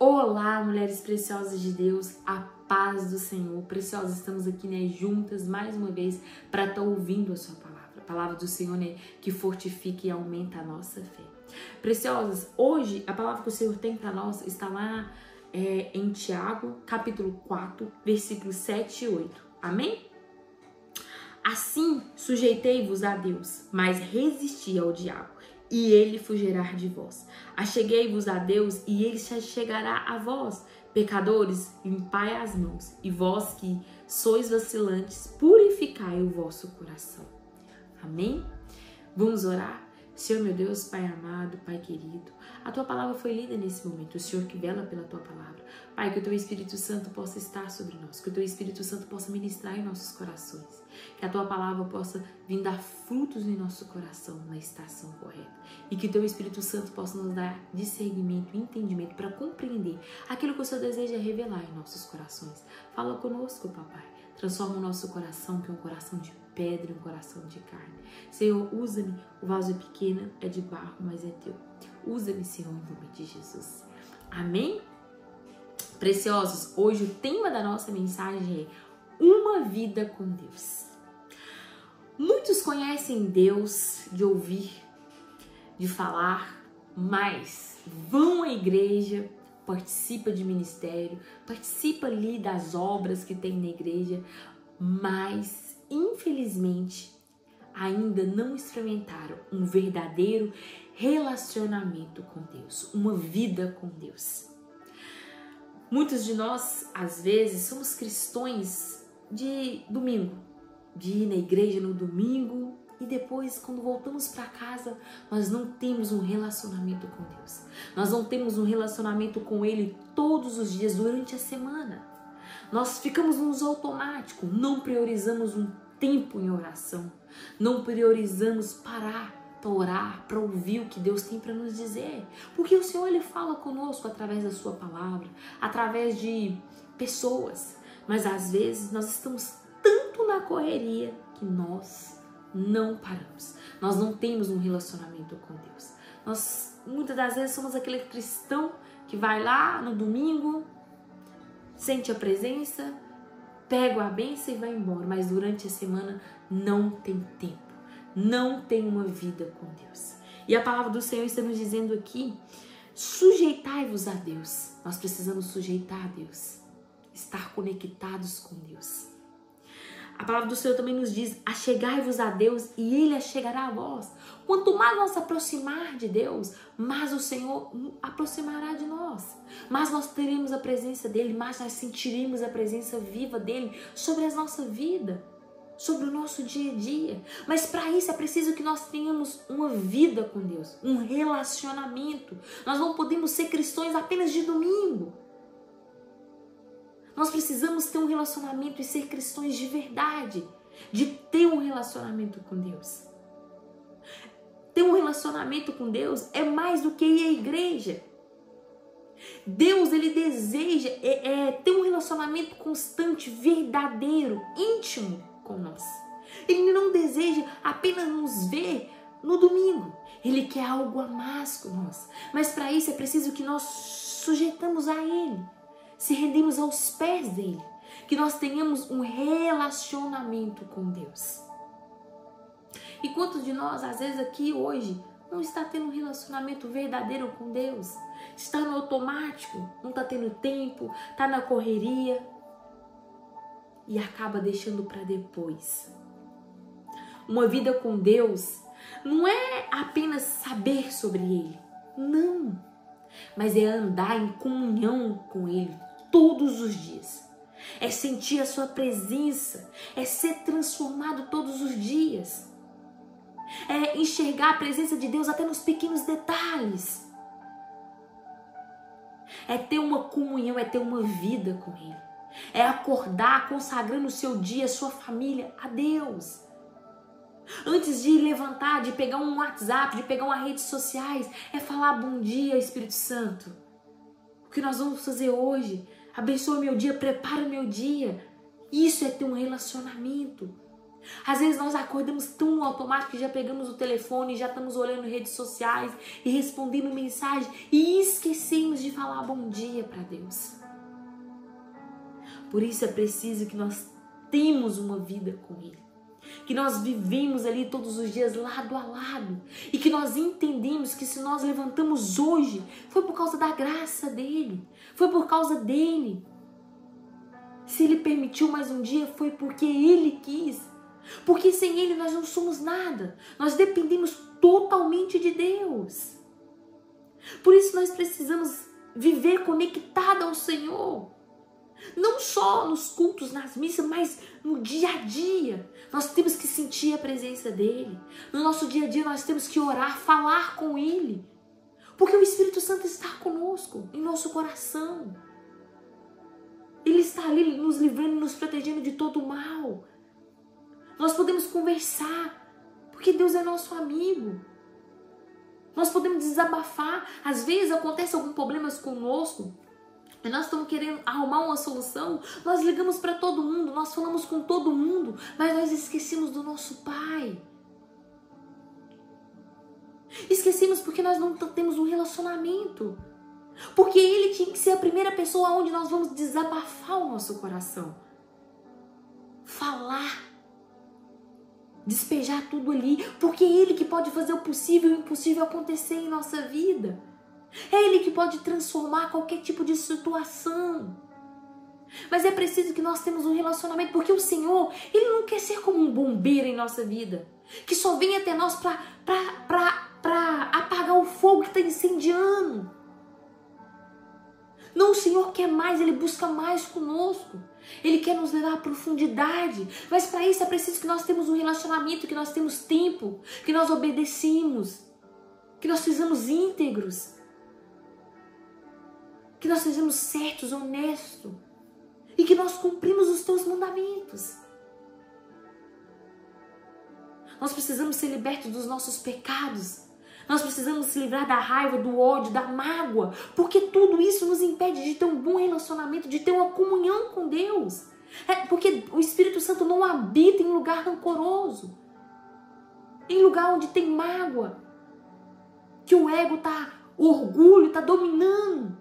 Olá, mulheres preciosas de Deus, a paz do Senhor. Preciosas, estamos aqui, juntas mais uma vez para estar ouvindo a sua palavra. A palavra do Senhor, que fortifica e aumenta a nossa fé. Preciosas, hoje a palavra que o Senhor tem para nós está lá em Tiago, capítulo 4, versículos 7 e 8. Amém? Assim, sujeitei-vos a Deus, mas resisti ao diabo, e ele fugirá de vós. Acheguei-vos a Deus, e ele se chegará a vós. Pecadores, limpai as mãos, e vós que sois vacilantes, purificai o vosso coração. Amém? Vamos orar? Senhor, meu Deus, Pai amado, Pai querido, a Tua palavra foi lida nesse momento, o Senhor que vela pela Tua palavra. Pai, que o Teu Espírito Santo possa estar sobre nós, que o Teu Espírito Santo possa ministrar em nossos corações, que a Tua palavra possa vir dar frutos em nosso coração na estação correta, e que o Teu Espírito Santo possa nos dar discernimento e entendimento para compreender aquilo que o Senhor deseja revelar em nossos corações. Fala conosco, Papai. Transforma o nosso coração, que é um coração de pedra, um coração de carne. Senhor, usa-me, o vaso é pequeno, é de barro, mas é Teu. Usa-me, Senhor, em nome de Jesus. Amém? Preciosos, hoje o tema da nossa mensagem é uma vida com Deus. Muitos conhecem Deus de ouvir, de falar, mas vão à igreja, participa de ministério, participa ali das obras que tem na igreja, mas infelizmente ainda não experimentaram um verdadeiro relacionamento com Deus, uma vida com Deus. Muitos de nós, às vezes, somos cristãos de domingo, de ir na igreja no domingo, e depois, quando voltamos para casa, nós não temos um relacionamento com Deus. Nós não temos um relacionamento com Ele todos os dias durante a semana. Nós ficamos nos automáticos, não priorizamos um tempo em oração, não priorizamos parar para orar, para ouvir o que Deus tem para nos dizer. Porque o Senhor, Ele fala conosco através da sua palavra, através de pessoas. Mas às vezes nós estamos tanto na correria que nós não paramos. Nós não temos um relacionamento com Deus. Nós, muitas das vezes, somos aquele cristão que vai lá no domingo, sente a presença, pega a bênção e vai embora. Mas durante a semana não tem tempo. Não tem uma vida com Deus. E a palavra do Senhor está nos dizendo aqui, sujeitai-vos a Deus. Nós precisamos sujeitar a Deus. Estar conectados com Deus. A palavra do Senhor também nos diz, achegai-vos a Deus e Ele achegará a vós. Quanto mais nós aproximar de Deus, mais o Senhor aproximará de nós. Mais nós teremos a presença dEle, mais nós sentiremos a presença viva dEle sobre a nossa vida, sobre o nosso dia a dia. Mas para isso é preciso que nós tenhamos uma vida com Deus, um relacionamento. Nós não podemos ser cristãos apenas de domingo. Nós precisamos ter um relacionamento e ser cristãos de verdade, de ter um relacionamento com Deus. Ter um relacionamento com Deus é mais do que ir à igreja. Deus, Ele deseja ter um relacionamento constante, verdadeiro, íntimo com nós. Ele não deseja apenas nos ver no domingo. Ele quer algo a mais com nós. Mas para isso é preciso que nós sujeitamos a Ele. Se rendemos aos pés dele, que nós tenhamos um relacionamento com Deus. E quantos de nós, às vezes aqui hoje, não está tendo um relacionamento verdadeiro com Deus? Está no automático, não está tendo tempo, está na correria e acaba deixando para depois. Uma vida com Deus não é apenas saber sobre Ele, não, mas é andar em comunhão com Ele todos os dias. É sentir a sua presença. É ser transformado todos os dias. É enxergar a presença de Deus até nos pequenos detalhes. É ter uma comunhão, é ter uma vida com Ele. É acordar consagrando o seu dia, a sua família a Deus. Antes de levantar, de pegar um WhatsApp, de pegar uma redes sociais, é falar bom dia, Espírito Santo. O que nós vamos fazer hoje? Abençoa meu dia, prepara o meu dia. Isso é ter um relacionamento Às vezes nós acordamos tão no automático que já pegamos o telefone, já estamos olhando redes sociais e respondendo mensagem e esquecemos de falar bom dia para Deus. Por isso é preciso que nós temos uma vida com Ele, que nós vivemos ali todos os dias lado a lado e que nós entendemos que se nós levantamos hoje foi por causa da graça dEle, foi por causa dEle. Se Ele permitiu mais um dia foi porque Ele quis. Porque sem Ele nós não somos nada. Nós dependemos totalmente de Deus. Por isso nós precisamos viver conectados ao Senhor. Não só nos cultos, nas missas, mas no dia a dia. Nós temos que sentir a presença dEle. No nosso dia a dia nós temos que orar, falar com Ele. Porque o Espírito Santo está conosco, em nosso coração. Ele está ali nos livrando, nos protegendo de todo o mal. Nós podemos conversar, porque Deus é nosso amigo. Nós podemos desabafar. Às vezes acontece algum problema conosco e nós estamos querendo arrumar uma solução. Nós ligamos para todo mundo, nós falamos com todo mundo, mas nós esquecemos do nosso Pai. Esquecemos porque nós não temos um relacionamento. Porque Ele tinha que ser a primeira pessoa onde nós vamos desabafar o nosso coração. Falar. Despejar tudo ali, porque é Ele que pode fazer o possível e o impossível acontecer em nossa vida. É Ele que pode transformar qualquer tipo de situação. Mas é preciso que nós tenhamos um relacionamento, porque o Senhor, Ele não quer ser como um bombeiro em nossa vida, que só vem até nós para apagar o fogo que está incendiando. Não, o Senhor quer mais, Ele busca mais conosco. Ele quer nos levar à profundidade. Mas para isso é preciso que nós temos um relacionamento, que nós temos tempo, que nós obedecemos, que nós sejamos íntegros, que nós sejamos certos, honestos e que nós cumprimos os teus mandamentos. Nós precisamos ser libertos dos nossos pecados. Nós precisamos se livrar da raiva, do ódio, da mágoa, porque tudo isso nos impede de ter um bom relacionamento, de ter uma comunhão com Deus. Porque o Espírito Santo não habita em lugar rancoroso, em lugar onde tem mágoa, que o ego o orgulho está dominando.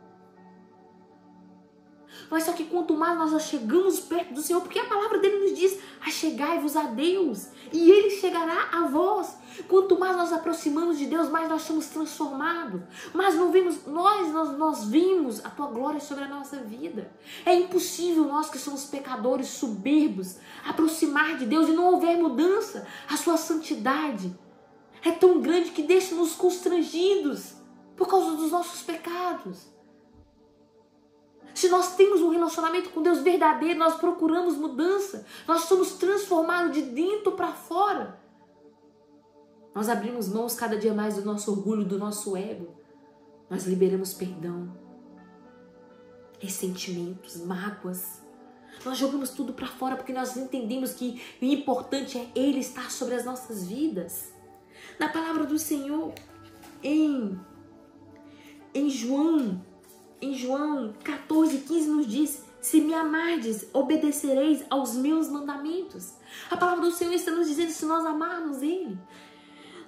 Mas só que quanto mais nós chegamos perto do Senhor, porque a palavra dele nos diz, achegai-vos a Deus, e Ele chegará a vós. Quanto mais nós aproximamos de Deus, mais nós somos transformados. Mas nós vimos a Tua glória sobre a nossa vida. É impossível nós que somos pecadores, soberbos, aproximar de Deus e não houver mudança. A Sua santidade é tão grande que deixa-nos constrangidos por causa dos nossos pecados. Se nós temos um relacionamento com Deus verdadeiro, nós procuramos mudança, nós somos transformados de dentro para fora. Nós abrimos mãos cada dia mais do nosso orgulho, do nosso ego. Nós liberamos perdão, ressentimentos, mágoas. Nós jogamos tudo para fora porque nós entendemos que o importante é Ele estar sobre as nossas vidas. Na palavra do Senhor, em João 14:15 nos diz: se me amardes, obedecereis aos meus mandamentos. A palavra do Senhor está nos dizendo: se nós amarmos Ele,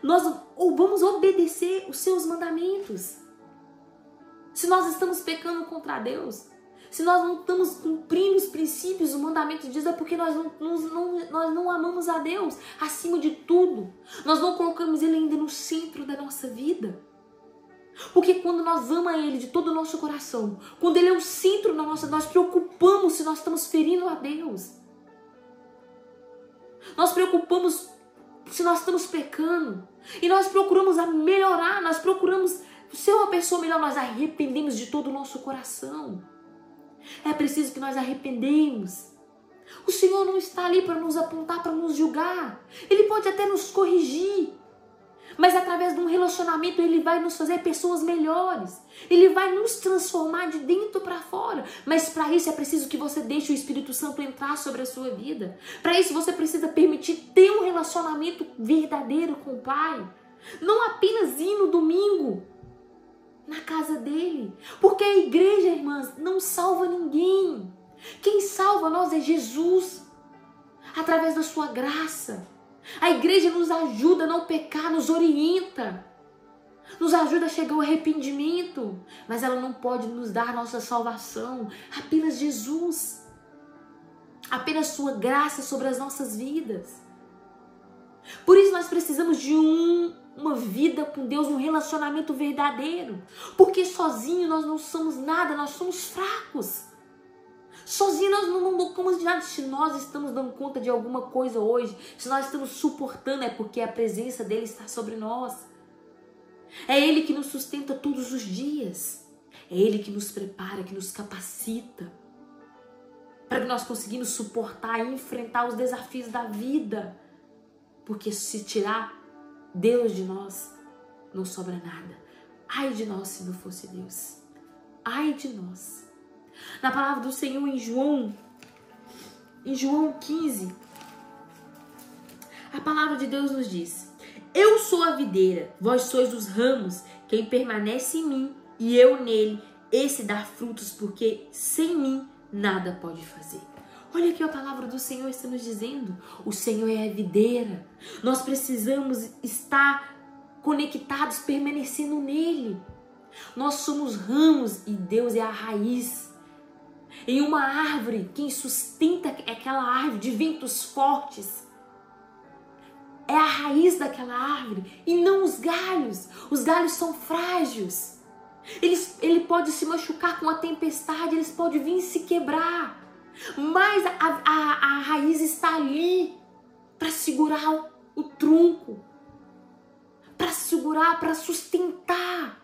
nós vamos obedecer os seus mandamentos. Se nós estamos pecando contra Deus, se nós não estamos cumprindo os princípios, o mandamento diz, é porque nós não amamos a Deus acima de tudo. Nós não colocamos Ele ainda no centro da nossa vida. Porque quando nós amamos Ele de todo o nosso coração, quando Ele é o centro da nossa vida, nós preocupamos se nós estamos ferindo a Deus. Nós preocupamos se nós estamos pecando. E nós procuramos melhorar, nós procuramos ser uma pessoa melhor, nós arrependemos de todo o nosso coração. É preciso que nós arrependemos. O Senhor não está ali para nos apontar, para nos julgar. Ele pode até nos corrigir. Mas através de um relacionamento Ele vai nos fazer pessoas melhores. Ele vai nos transformar de dentro para fora. Mas para isso é preciso que você deixe o Espírito Santo entrar sobre a sua vida. Para isso você precisa permitir ter um relacionamento verdadeiro com o Pai. Não apenas ir no domingo na casa dele. Porque a igreja, irmãs, não salva ninguém. Quem salva nós é Jesus. através da sua graça. A igreja nos ajuda a não pecar, nos orienta, nos ajuda a chegar ao arrependimento, mas ela não pode nos dar nossa salvação. Apenas Jesus, apenas sua graça sobre as nossas vidas. Por isso nós precisamos de uma vida com Deus, um relacionamento verdadeiro, porque sozinho nós não somos nada, nós somos fracos. Sozinho nós não damos de nada. Se nós estamos dando conta de alguma coisa hoje, se nós estamos suportando, é porque a presença dele está sobre nós. É ele que nos sustenta todos os dias. É ele que nos prepara, que nos capacita, para que nós conseguimos suportar e enfrentar os desafios da vida. Porque se tirar Deus de nós, não sobra nada. Ai de nós se não fosse Deus. Ai de nós. Na palavra do Senhor em João 15, a palavra de Deus nos diz: eu sou a videira, vós sois os ramos, quem permanece em mim e eu nele, esse dá frutos, porque sem mim nada pode fazer. Olha aqui a palavra do Senhor está nos dizendo, o Senhor é a videira, nós precisamos estar conectados, permanecendo nele. Nós somos ramos e Deus é a raiz. Em uma árvore, quem sustenta aquela árvore de ventos fortes é a raiz daquela árvore e não os galhos. Os galhos são frágeis. Ele pode se machucar com a tempestade, eles podem vir se quebrar. Mas a raiz está ali para segurar o tronco, para segurar, para sustentar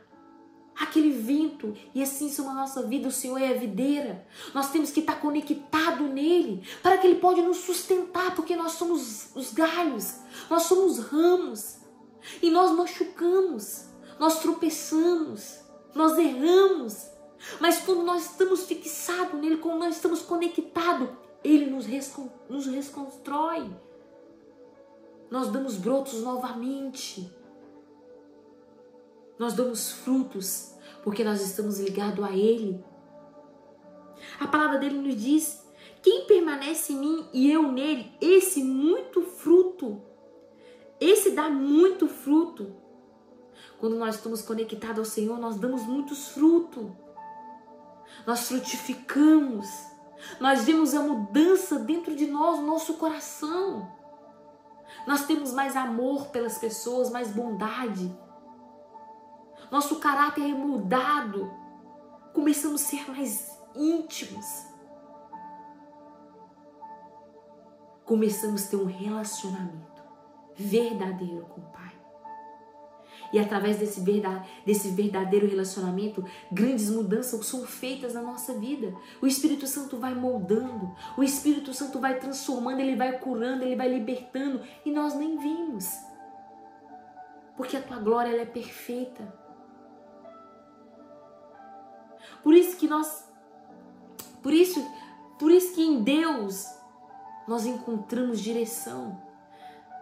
aquele vento. E assim são a nossa vida. O Senhor é a videira. Nós temos que estar conectado nele para que ele pode nos sustentar, porque nós somos os galhos, nós somos ramos e nós machucamos, nós tropeçamos, nós erramos. Mas quando nós estamos fixados nele, quando nós estamos conectados, ele nos reconstrói. Nós damos brotos novamente. Nós damos frutos porque nós estamos ligados a ele. A palavra dele nos diz: quem permanece em mim e eu nele, esse dá muito fruto. Quando nós estamos conectados ao Senhor, nós damos muitos frutos. Nós frutificamos. Nós vemos a mudança dentro de nós, no nosso coração. Nós temos mais amor pelas pessoas, mais bondade. Nosso caráter é mudado. Começamos a ser mais íntimos. Começamos a ter um relacionamento verdadeiro com o Pai. E através desse verdadeiro relacionamento, grandes mudanças são feitas na nossa vida. O Espírito Santo vai moldando, o Espírito Santo vai transformando, ele vai curando, ele vai libertando, e nós nem vimos. Porque a tua glória ela é perfeita. Por isso que em Deus nós encontramos direção.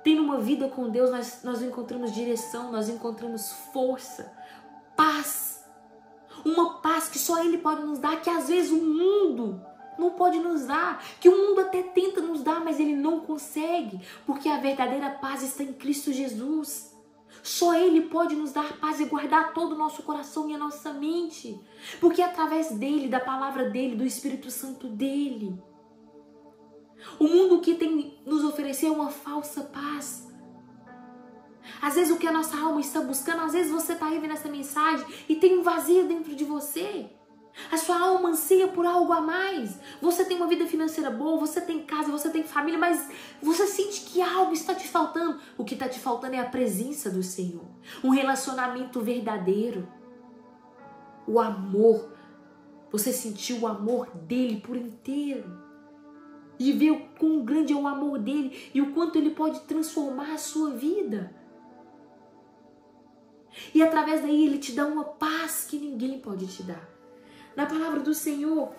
Tendo uma vida com Deus, nós encontramos direção, nós encontramos força, paz. Uma paz que só Ele pode nos dar, que às vezes o mundo não pode nos dar, que o mundo até tenta nos dar, mas ele não consegue, porque a verdadeira paz está em Cristo Jesus. Só Ele pode nos dar paz e guardar todo o nosso coração e a nossa mente, porque é através dEle, da palavra dEle, do Espírito Santo dEle. O mundo que tem nos oferecer uma falsa paz. Às vezes o que a nossa alma está buscando, às vezes você está aí vendo essa mensagem e tem um vazio dentro de você. A sua alma anseia por algo a mais. Você tem uma vida financeira boa, você tem casa, você tem família, mas você sente que algo está te faltando. O que está te faltando é a presença do Senhor. Um relacionamento verdadeiro. O amor. Você sentiu o amor dele por inteiro. E ver o quão grande é o amor dele e o quanto ele pode transformar a sua vida. E através daí ele te dá uma paz que ninguém pode te dar. Na palavra do Senhor,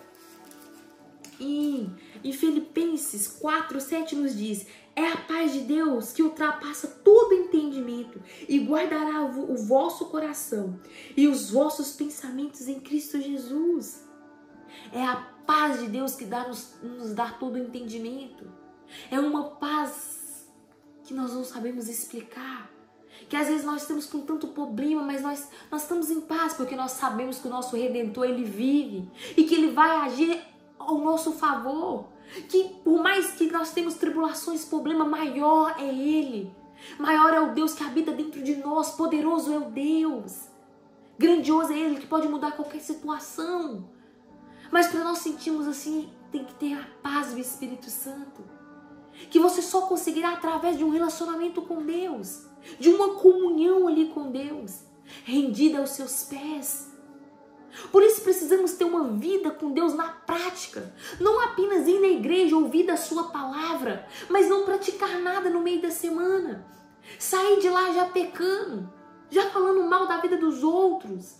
em Filipenses 4:7 nos diz: é a paz de Deus que ultrapassa todo entendimento e guardará o vosso coração e os vossos pensamentos em Cristo Jesus. É a paz de Deus que nos dá todo o entendimento. É uma paz que nós não sabemos explicar. Que às vezes nós estamos com tanto problema, mas nós estamos em paz, porque nós sabemos que o nosso Redentor, Ele vive. E que Ele vai agir ao nosso favor. Que por mais que nós temos tribulações, problema, maior é Ele. Maior é o Deus que habita dentro de nós. Poderoso é o Deus. Grandioso é Ele que pode mudar qualquer situação. Mas para nós sentirmos assim, tem que ter a paz do Espírito Santo. Que você só conseguirá através de um relacionamento com Deus. De uma comunhão ali com Deus. Rendida aos seus pés. Por isso precisamos ter uma vida com Deus na prática. Não apenas ir na igreja, ouvir a sua palavra, mas não praticar nada no meio da semana. Sair de lá já pecando, já falando mal da vida dos outros,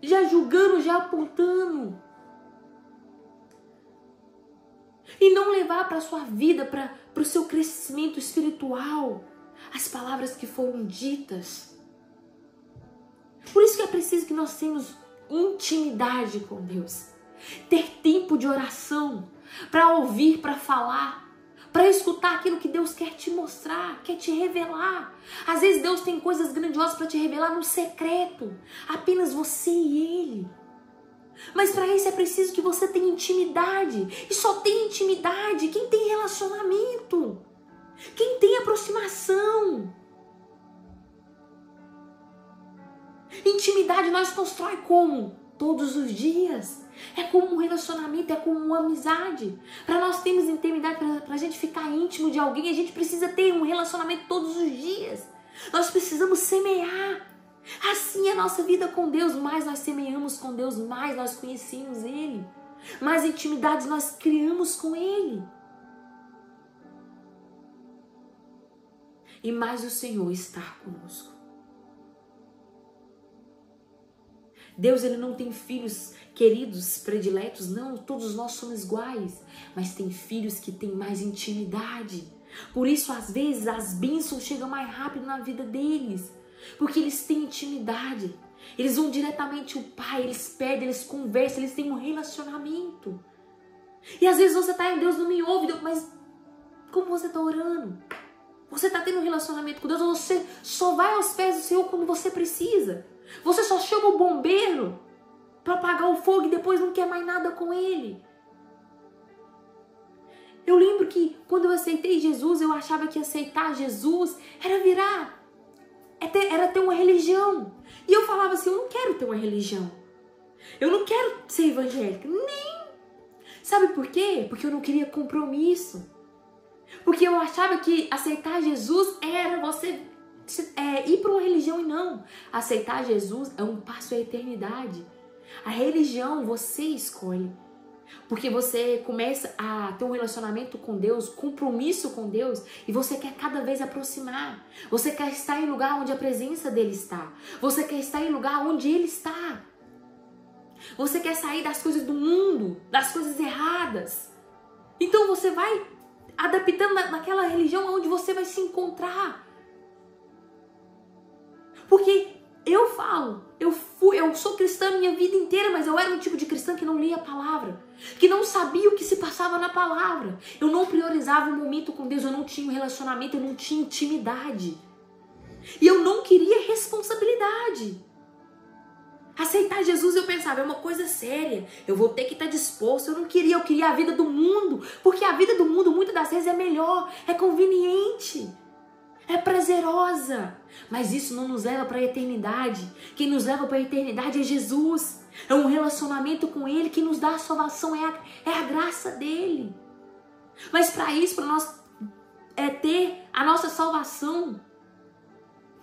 já julgando, já apontando. E não levar para a sua vida, para o seu crescimento espiritual, as palavras que foram ditas. Por isso que é preciso que nós tenhamos intimidade com Deus. Ter tempo de oração, para ouvir, para falar, para escutar aquilo que Deus quer te mostrar, quer te revelar. Às vezes Deus tem coisas grandiosas para te revelar no secreto, apenas você e Ele. Mas para isso é preciso que você tenha intimidade. E só tem intimidade quem tem relacionamento, quem tem aproximação. Intimidade nós constrói como? Todos os dias. É como um relacionamento, é como uma amizade. Para nós termos intimidade, para a gente ficar íntimo de alguém, a gente precisa ter um relacionamento todos os dias. Nós precisamos semear. Assim é a nossa vida com Deus. Mais nós semeamos com Deus, mais nós conhecemos Ele. Mais intimidades nós criamos com Ele. E mais o Senhor está conosco. Deus, Ele não tem filhos queridos, prediletos, não, todos nós somos iguais, mas tem filhos que têm mais intimidade. Por isso, às vezes, as bênçãos chegam mais rápido na vida deles, porque eles têm intimidade. Eles vão diretamente ao Pai, eles pedem, eles conversam, eles têm um relacionamento. E às vezes você está em Deus, não me ouve, Deus, mas como você está orando? Você está tendo um relacionamento com Deus, ou você só vai aos pés do Senhor quando você precisa? Você só chama o bombeiro para apagar o fogo e depois não quer mais nada com Ele? Eu lembro que quando eu aceitei Jesus, eu achava que aceitar Jesus era ter uma religião. E eu falava assim, eu não quero ter uma religião. Eu não quero ser evangélica, nem. Sabe por quê? Porque eu não queria compromisso. Porque eu achava que aceitar Jesus era você ir para uma religião e não. Aceitar Jesus é um passo à eternidade. A religião você escolhe. Porque você começa a ter um relacionamento com Deus, compromisso com Deus, e você quer cada vez aproximar. Você quer estar em lugar onde a presença dele está. Você quer estar em lugar onde ele está. Você quer sair das coisas do mundo, das coisas erradas. Então você vai adaptando naquela religião onde você vai se encontrar. Porque eu falo, eu sou cristã a minha vida inteira, mas eu era um tipo de cristã que não lia a palavra, que não sabia o que se passava na palavra. Eu não priorizava o momento com Deus, eu não tinha um relacionamento, eu não tinha intimidade. E eu não queria responsabilidade. Aceitar Jesus, eu pensava, é uma coisa séria, eu vou ter que estar disposto. Eu queria a vida do mundo, porque a vida do mundo muitas das vezes é melhor, é conveniente, é prazerosa, mas isso não nos leva para a eternidade. Quem nos leva para a eternidade é Jesus. É um relacionamento com Ele que nos dá a salvação, é a graça dEle. Mas para isso, para nós ter a nossa salvação,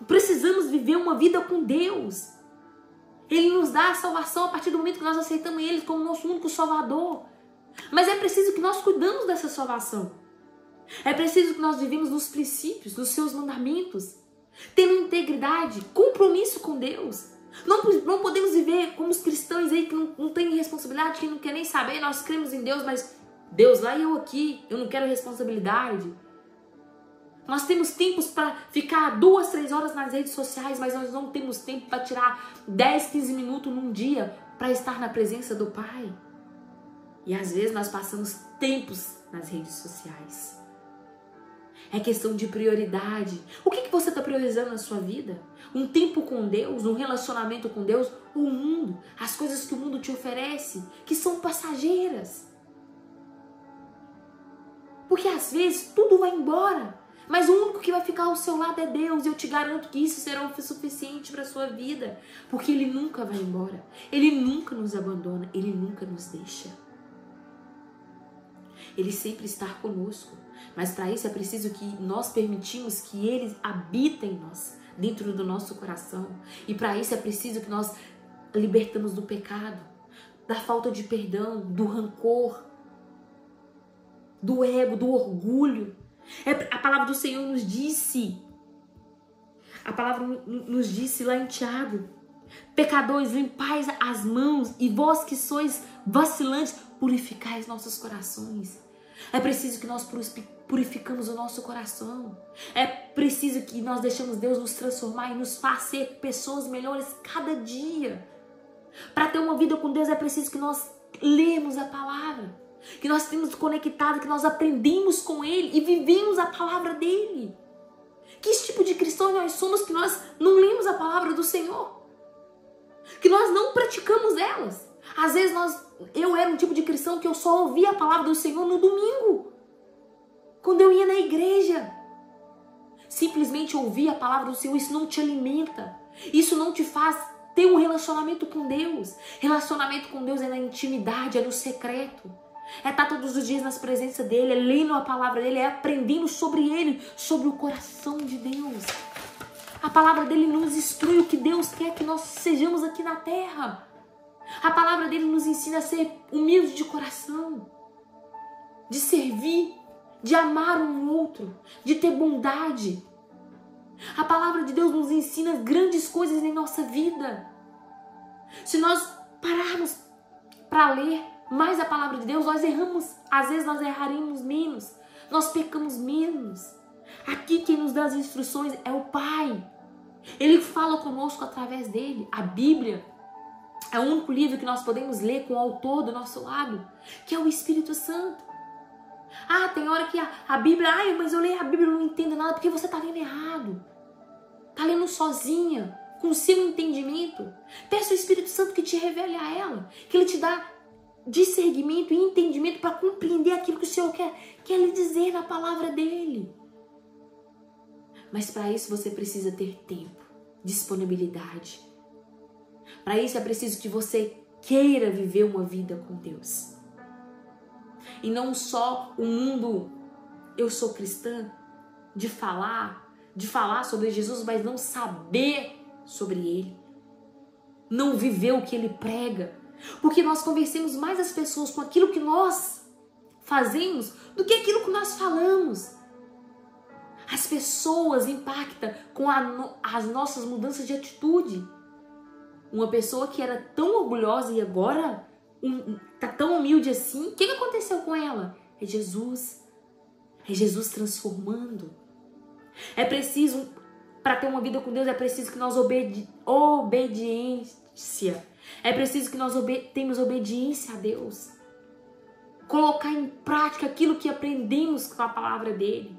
precisamos viver uma vida com Deus. Ele nos dá a salvação a partir do momento que nós aceitamos Ele como nosso único Salvador. Mas é preciso que nós cuidamos dessa salvação. É preciso que nós vivemos nos princípios, nos seus mandamentos, tendo integridade, compromisso com Deus. Não podemos viver como os cristãos aí que não têm responsabilidade, que não querem nem saber. Nós cremos em Deus, mas Deus lá e eu aqui, eu não quero responsabilidade. Nós temos tempos para ficar 2, 3 horas nas redes sociais, mas nós não temos tempo para tirar 10, 15 minutos num dia para estar na presença do Pai. E às vezes nós passamos tempos nas redes sociais. É questão de prioridade. O que você está priorizando na sua vida? Um tempo com Deus, um relacionamento com Deus, ou o mundo, as coisas que o mundo te oferece, que são passageiras. Porque às vezes tudo vai embora, mas o único que vai ficar ao seu lado é Deus. E eu te garanto que isso será o suficiente para a sua vida, porque Ele nunca vai embora, Ele nunca nos abandona, Ele nunca nos deixa. Ele sempre está conosco, mas para isso é preciso que nós permitimos que Ele habita em nós, dentro do nosso coração. E para isso é preciso que nós libertamos do pecado, da falta de perdão, do rancor, do ego, do orgulho. A palavra do Senhor nos disse, lá em Tiago: pecadores, limpais as mãos, e vós que sois vacilantes, purificai os nossos corações. É preciso que nós purificamos o nosso coração. É preciso que nós deixemos Deus nos transformar e nos fazer ser pessoas melhores cada dia. Para ter uma vida com Deus é preciso que nós lemos a palavra, que nós temos conectado, que nós aprendemos com Ele e vivemos a palavra dEle. Que tipo de cristão nós somos que nós não lemos a palavra do Senhor? Que nós não praticamos elas? Às vezes eu era um tipo de cristão que eu só ouvia a palavra do Senhor no domingo, quando eu ia na igreja. Simplesmente ouvir a palavra do Senhor, isso não te alimenta. Isso não te faz ter um relacionamento com Deus. Relacionamento com Deus é na intimidade, é no secreto. É estar todos os dias nas presenças dEle, é lendo a palavra dEle, é aprendendo sobre Ele, sobre o coração de Deus. A palavra dEle nos instrui o que Deus quer que nós sejamos aqui na terra. A palavra dEle nos ensina a ser humilde de coração, de servir, de amar um outro, de ter bondade. A palavra de Deus nos ensina grandes coisas em nossa vida. Se nós pararmos para ler mais a palavra de Deus, nós erramos, às vezes nós erraremos menos, nós pecamos menos. Aqui quem nos dá as instruções é o Pai. Ele fala conosco através dele. A Bíblia é o único livro que nós podemos ler com o autor do nosso lado, que é o Espírito Santo. Tem hora que a Bíblia, mas eu leio a Bíblia e não entendo nada, porque você está lendo errado. Está lendo sozinha, com o seu entendimento. Peça ao Espírito Santo que te revele a ela, que ele te dá discernimento e entendimento para compreender aquilo que o Senhor quer lhe dizer na palavra dele. Mas para isso você precisa ter tempo, disponibilidade. Para isso é preciso que você queira viver uma vida com Deus. E não só o mundo, eu sou cristã, de falar sobre Jesus, mas não saber sobre Ele. Não viver o que Ele prega. Porque nós convencemos mais as pessoas com aquilo que nós fazemos do que aquilo que nós falamos. As pessoas impactam com as nossas mudanças de atitude. Uma pessoa que era tão orgulhosa e agora tá tão humilde assim, o que aconteceu com ela? É Jesus transformando. É preciso, para ter uma vida com Deus, é preciso que nós obediência. É preciso que nós tenhamos obediência a Deus. Colocar em prática aquilo que aprendemos com a palavra dele.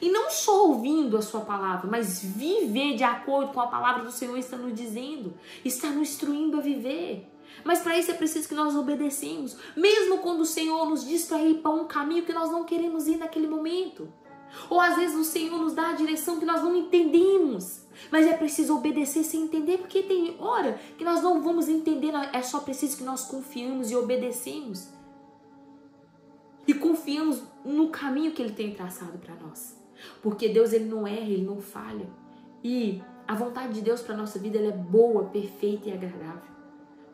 E não só ouvindo a sua palavra, mas viver de acordo com a palavra do Senhor está nos dizendo, está nos instruindo a viver. Mas para isso é preciso que nós obedecemos, mesmo quando o Senhor nos diz para ir para um caminho que nós não queremos ir naquele momento. Ou às vezes o Senhor nos dá a direção que nós não entendemos, mas é preciso obedecer sem entender, porque tem hora que nós não vamos entender, é só preciso que nós confiamos e obedecemos. E confiamos no caminho que Ele tem traçado para nós. Porque Deus, Ele não erra, Ele não falha. E a vontade de Deus para a nossa vida, ela é boa, perfeita e agradável.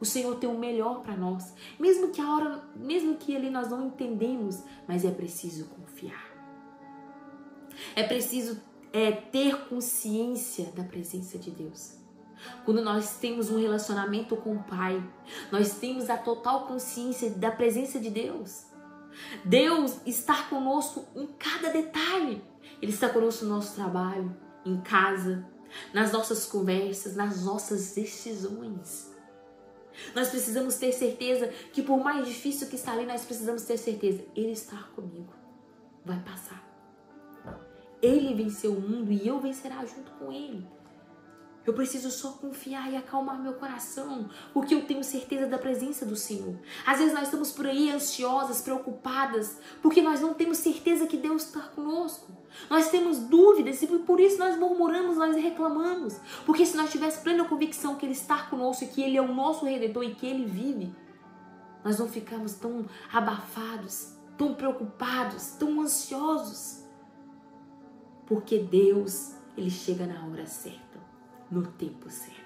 O Senhor tem o melhor para nós. Mesmo que ali nós não entendemos, mas é preciso confiar. É preciso ter consciência da presença de Deus. Quando nós temos um relacionamento com o Pai, nós temos a total consciência da presença de Deus. Deus está conosco em cada detalhe. Ele está conosco no nosso trabalho, em casa, nas nossas conversas, nas nossas decisões. Nós precisamos ter certeza que por mais difícil que está ali, nós precisamos ter certeza. Ele está comigo. Vai passar. Ele venceu o mundo e eu vencerá junto com ele. Eu preciso só confiar e acalmar meu coração, porque eu tenho certeza da presença do Senhor. Às vezes nós estamos por aí ansiosas, preocupadas, porque nós não temos certeza que Deus está conosco. Nós temos dúvidas e por isso nós murmuramos, nós reclamamos. Porque se nós tivéssemos plena convicção que Ele está conosco e que Ele é o nosso Redentor e que Ele vive, nós não ficamos tão abafados, tão preocupados, tão ansiosos. Porque Deus, Ele chega na hora certa, no tempo certo.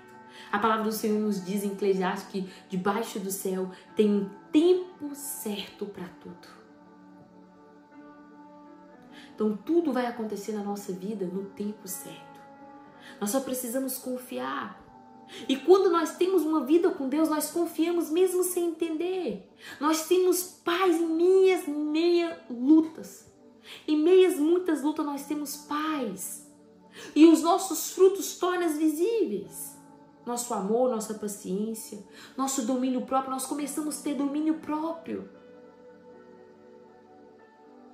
A palavra do Senhor nos diz em Eclesiastes que debaixo do céu tem um tempo certo para tudo. Então tudo vai acontecer na nossa vida no tempo certo. Nós só precisamos confiar. E quando nós temos uma vida com Deus, nós confiamos mesmo sem entender. Nós temos paz em meias lutas. Em muitas lutas nós temos paz. E os nossos frutos tornam visíveis. Nosso amor, nossa paciência, nosso domínio próprio, nós começamos a ter domínio próprio.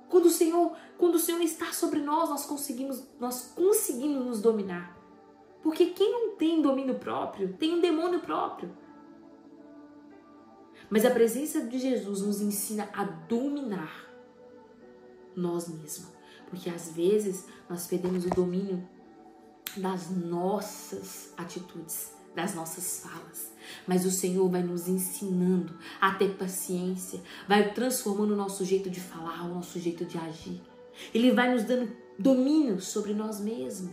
Quando o Senhor está sobre nós, nós conseguimos nos dominar. Porque quem não tem domínio próprio, tem um demônio próprio. Mas a presença de Jesus nos ensina a dominar nós mesmos. Porque às vezes nós perdemos o domínio das nossas atitudes, das nossas falas. Mas o Senhor vai nos ensinando a ter paciência, vai transformando o nosso jeito de falar, o nosso jeito de agir. Ele vai nos dando domínio sobre nós mesmos.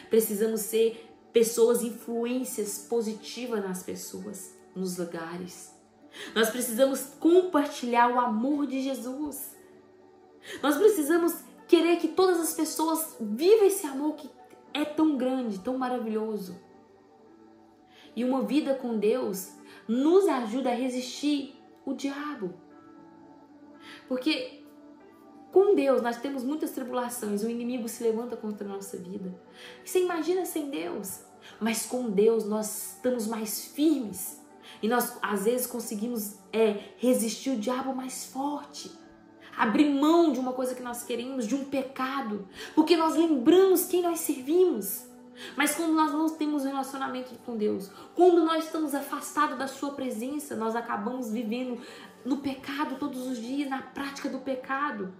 Precisamos ser pessoas, influências positivas nas pessoas, nos lugares. Nós precisamos compartilhar o amor de Jesus. Nós precisamos querer que todas as pessoas vivam esse amor que é tão grande, tão maravilhoso. E uma vida com Deus nos ajuda a resistir o diabo. Porque com Deus nós temos muitas tribulações, o inimigo se levanta contra a nossa vida. Você imagina sem Deus? Mas com Deus nós estamos mais firmes. E nós às vezes conseguimos resistir o diabo mais forte. Abrir mão de uma coisa que nós queremos, de um pecado, porque nós lembramos quem nós servimos. Mas quando nós não temos um relacionamento com Deus, quando nós estamos afastados da sua presença, nós acabamos vivendo no pecado todos os dias, na prática do pecado.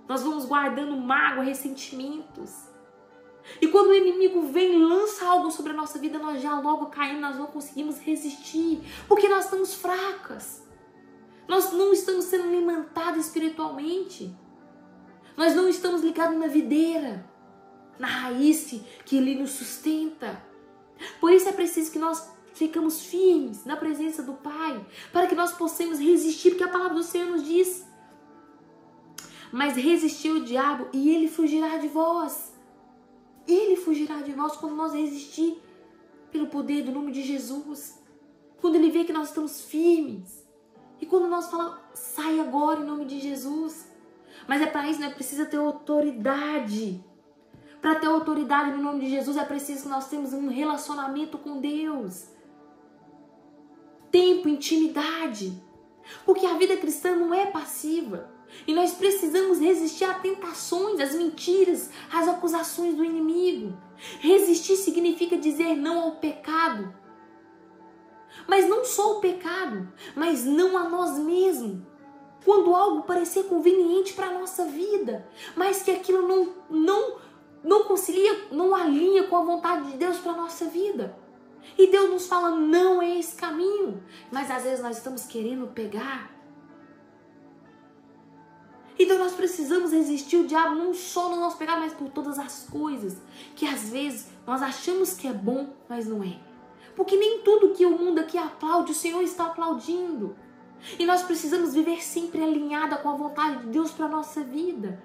Nós vamos guardando mágoa, ressentimentos. E quando o inimigo vem e lança algo sobre a nossa vida, nós já logo caímos, nós não conseguimos resistir, porque nós estamos fracas. Nós não estamos sendo alimentados espiritualmente. Nós não estamos ligados na videira, na raiz que Ele nos sustenta. Por isso é preciso que nós ficamos firmes na presença do Pai, para que nós possamos resistir, porque a palavra do Senhor nos diz: mas resistir o diabo e ele fugirá de vós. Ele fugirá de nós quando nós resistir pelo poder do nome de Jesus. Quando Ele vê que nós estamos firmes. E quando nós falamos, sai agora em nome de Jesus. Mas para isso, né, precisa ter autoridade. Para ter autoridade no nome de Jesus, é preciso que nós tenhamos um relacionamento com Deus. Tempo, intimidade. Porque a vida cristã não é passiva. E nós precisamos resistir às tentações, às mentiras, às acusações do inimigo. Resistir significa dizer não ao pecado. Mas não só o pecado, mas não a nós mesmos. Quando algo parecer conveniente para a nossa vida, mas que aquilo não concilia, não alinha com a vontade de Deus para a nossa vida. E Deus nos fala, não é esse caminho. Mas às vezes nós estamos querendo pegar. Então nós precisamos resistir o diabo não só no nosso pecado, mas por todas as coisas. Que às vezes nós achamos que é bom, mas não é. Porque nem tudo que o mundo aqui aplaude, o Senhor está aplaudindo. E nós precisamos viver sempre alinhada com a vontade de Deus para a nossa vida.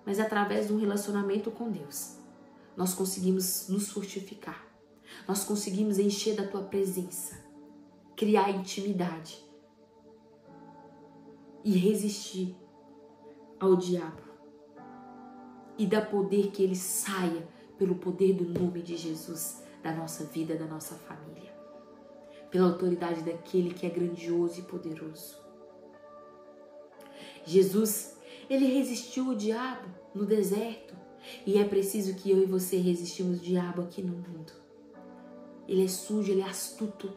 Mas através de um relacionamento com Deus, nós conseguimos nos fortificar. Nós conseguimos encher da Tua presença, criar intimidade e resistir ao diabo. E dar poder que ele saia pelo poder do nome de Jesus da nossa vida, da nossa família. Pela autoridade daquele que é grandioso e poderoso. Jesus, Ele resistiu o diabo no deserto. E é preciso que eu e você resistimos o diabo aqui no mundo. Ele é sujo, ele é astuto.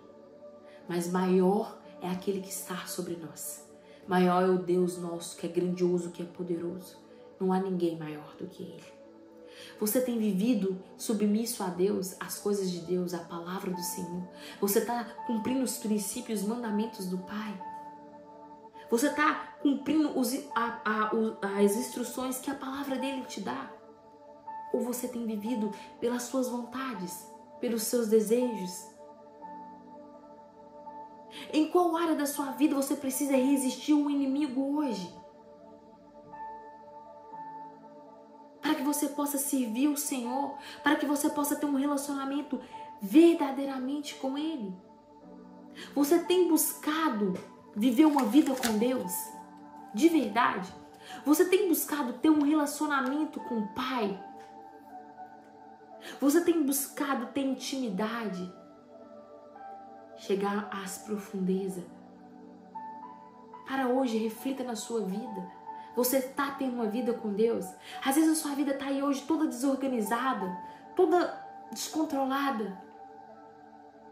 Mas maior é aquele que está sobre nós. Maior é o Deus nosso, que é grandioso, que é poderoso. Não há ninguém maior do que Ele. Você tem vivido submisso a Deus, às coisas de Deus, à palavra do Senhor? Você está cumprindo os princípios, os mandamentos do Pai? Você está cumprindo as instruções que a palavra dele te dá? Ou você tem vivido pelas suas vontades, pelos seus desejos? Em qual área da sua vida você precisa resistir ao inimigo hoje? Para que você possa servir o Senhor, para que você possa ter um relacionamento verdadeiramente com Ele. Você tem buscado viver uma vida com Deus? De verdade? Você tem buscado ter um relacionamento com o Pai? Você tem buscado ter intimidade? Chegar às profundezas? Para hoje, reflita na sua vida. Você está tendo uma vida com Deus? Às vezes a sua vida está aí hoje toda desorganizada, toda descontrolada.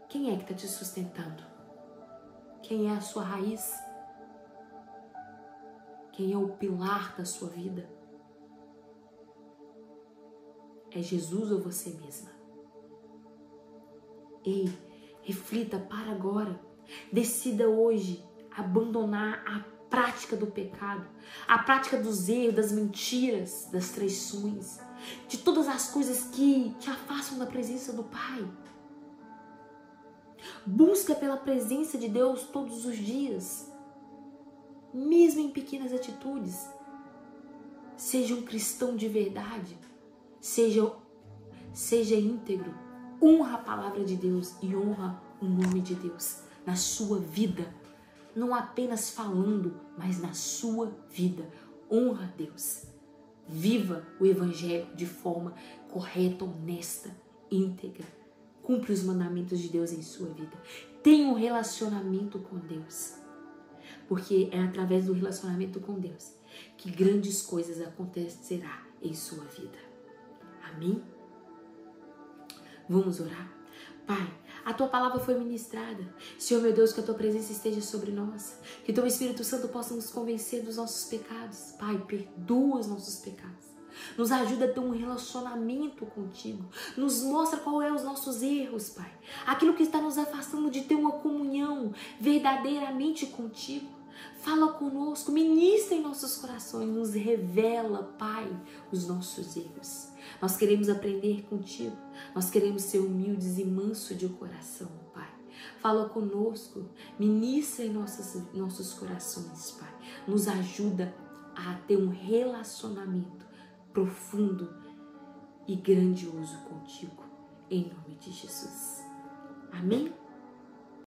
Quem é que está te sustentando? Quem é a sua raiz? Quem é o pilar da sua vida? É Jesus ou você mesma? Ei, reflita, para agora. Decida hoje abandonar a prática do pecado, a prática dos erros, das mentiras, das traições, de todas as coisas que te afastam da presença do Pai. Busca pela presença de Deus todos os dias, mesmo em pequenas atitudes. Seja um cristão de verdade, seja íntegro, honra a palavra de Deus e honra o nome de Deus na sua vida. Não apenas falando, mas na sua vida. Honra a Deus. Viva o Evangelho de forma correta, honesta, íntegra. Cumpre os mandamentos de Deus em sua vida. Tenha um relacionamento com Deus. Porque é através do relacionamento com Deus que grandes coisas acontecerão em sua vida. Amém? Vamos orar? Pai, a Tua palavra foi ministrada. Senhor, meu Deus, que a Tua presença esteja sobre nós. Que Teu Espírito Santo possa nos convencer dos nossos pecados. Pai, perdoa os nossos pecados. Nos ajuda a ter um relacionamento contigo. Nos mostra qual é os nossos erros, Pai. Aquilo que está nos afastando de ter uma comunhão verdadeiramente contigo. Fala conosco, ministra em nossos corações, nos revela, Pai, os nossos erros. Nós queremos aprender contigo, nós queremos ser humildes e mansos de coração, Pai. Fala conosco, ministra em nossos corações, Pai. Nos ajuda a ter um relacionamento profundo e grandioso contigo, em nome de Jesus. Amém?